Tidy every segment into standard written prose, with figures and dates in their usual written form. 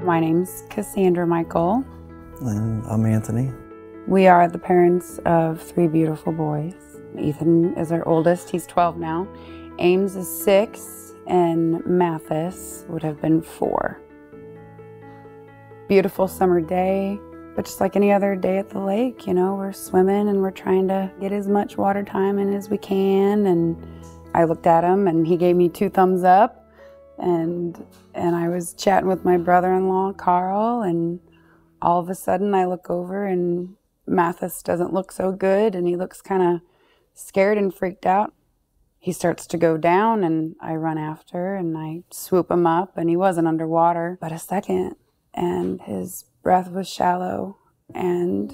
My name's Cassandra Michael. And I'm Anthony. We are the parents of 3 beautiful boys. Ethan is our oldest, he's 12 now. Ames is 6, and Mathis would have been 4. Beautiful summer day, but just like any other day at the lake, you know, we're swimming and we're trying to get as much water time in as we can. And I looked at him and he gave me 2 thumbs up. And I was chatting with my brother-in-law, Carl, and all of a sudden I look over and Mathis doesn't look so good and he looks kind of scared and freaked out. He starts to go down and I run after and I swoop him up, and he wasn't underwater but a second, and his breath was shallow and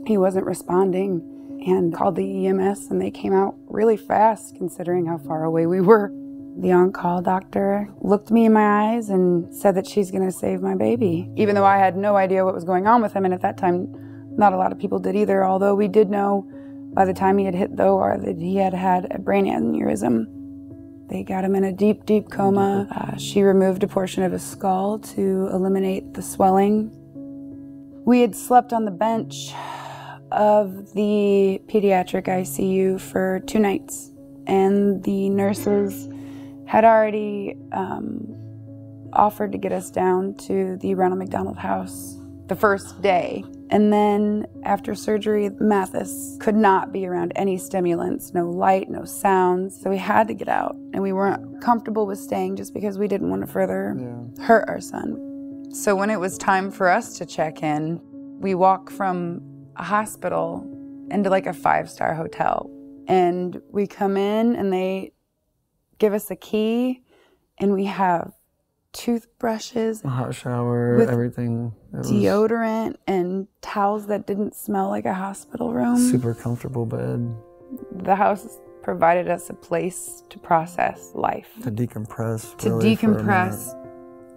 he wasn't responding, and called the EMS and they came out really fast considering how far away we were. The on-call doctor looked me in my eyes and said that she's gonna save my baby, even though I had no idea what was going on with him, and at that time not a lot of people did either, although we did know by the time he had hit the OR that he had had a brain aneurysm. They got him in a deep, deep coma. She removed a portion of his skull to eliminate the swelling. We had slept on the bench of the pediatric ICU for 2 nights, and the nurses had already offered to get us down to the Ronald McDonald House the first day. And then after surgery, Mathis could not be around any stimulants, no light, no sounds. So we had to get out, and we weren't comfortable with staying just because we didn't want to further hurt our son. So when it was time for us to check in, we walk from a hospital into like a 5-star hotel. And we come in and they give us a key, and we have toothbrushes, a hot shower, everything. Deodorant and towels that didn't smell like a hospital room. Super comfortable bed. The house provided us a place to process life. To decompress. To decompress.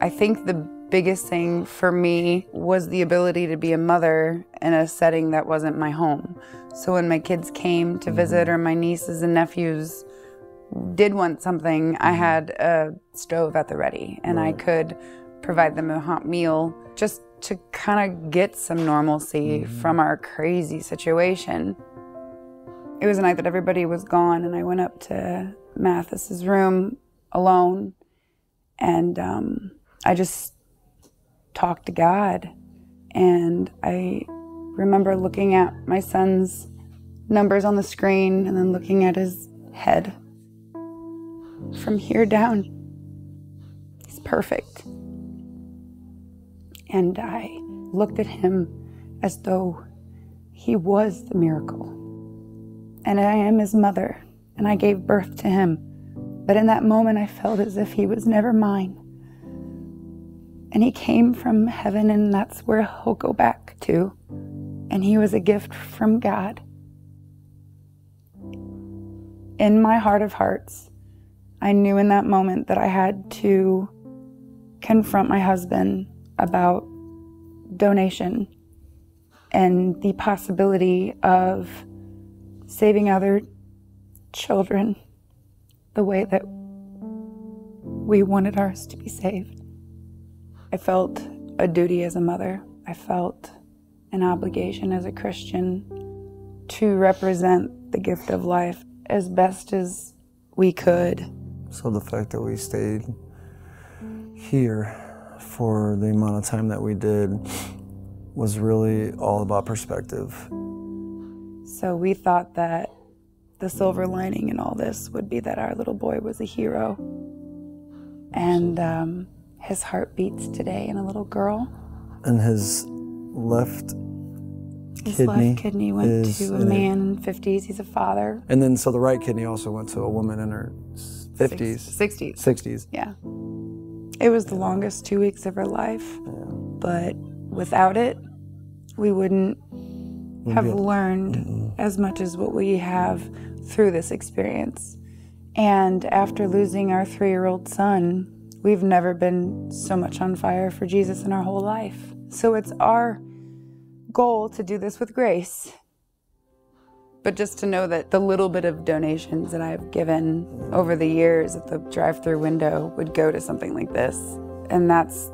I think the biggest thing for me was the ability to be a mother in a setting that wasn't my home. So when my kids came to visit, or my nieces and nephews did want something, I had a stove at the ready, and I could provide them a hot meal just to kind of get some normalcy from our crazy situation. It was a night that everybody was gone, and I went up to Mathis's room alone, and I just talked to God. And I remember looking at my son's numbers on the screen and then looking at his head. From here down, he's perfect. And I looked at him as though he was the miracle. And I am his mother, and I gave birth to him. But in that moment, I felt as if he was never mine. And he came from heaven, and that's where he'll go back to. And he was a gift from God. In my heart of hearts, I knew in that moment that I had to confront my husband about donation and the possibility of saving other children the way that we wanted ours to be saved. I felt a duty as a mother. I felt an obligation as a Christian to represent the gift of life as best as we could. So the fact that we stayed here for the amount of time that we did was really all about perspective. So we thought that the silver lining in all this would be that our little boy was a hero. And his heart beats today in a little girl. And his left kidney went to a man in 50s. He's a father. And then so the right kidney also went to a woman in her 50s. 60s. Yeah. It was the longest 2 weeks of her life. Yeah. But without it, we wouldn't have learned as much as what we have through this experience. And after losing our 3-year-old son, we've never been so much on fire for Jesus in our whole life. So it's our goal to do this with grace. But just to know that the little bit of donations that I've given over the years at the drive-through window would go to something like this. And that's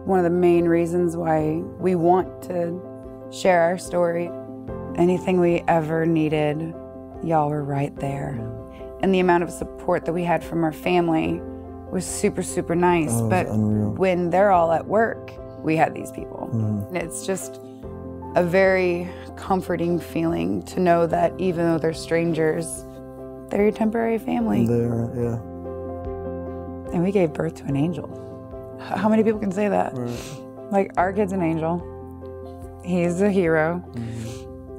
one of the main reasons why we want to share our story. Anything we ever needed, y'all were right there. And the amount of support that we had from our family was super, super nice. But unreal. when they're all at work, we had these people. And it's just a very comforting feeling to know that even though they're strangers, they're your temporary family. Yeah. And we gave birth to an angel. How many people can say that? Right. Like, our kid's an angel. He's a hero.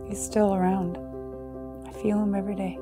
He's still around. I feel him every day.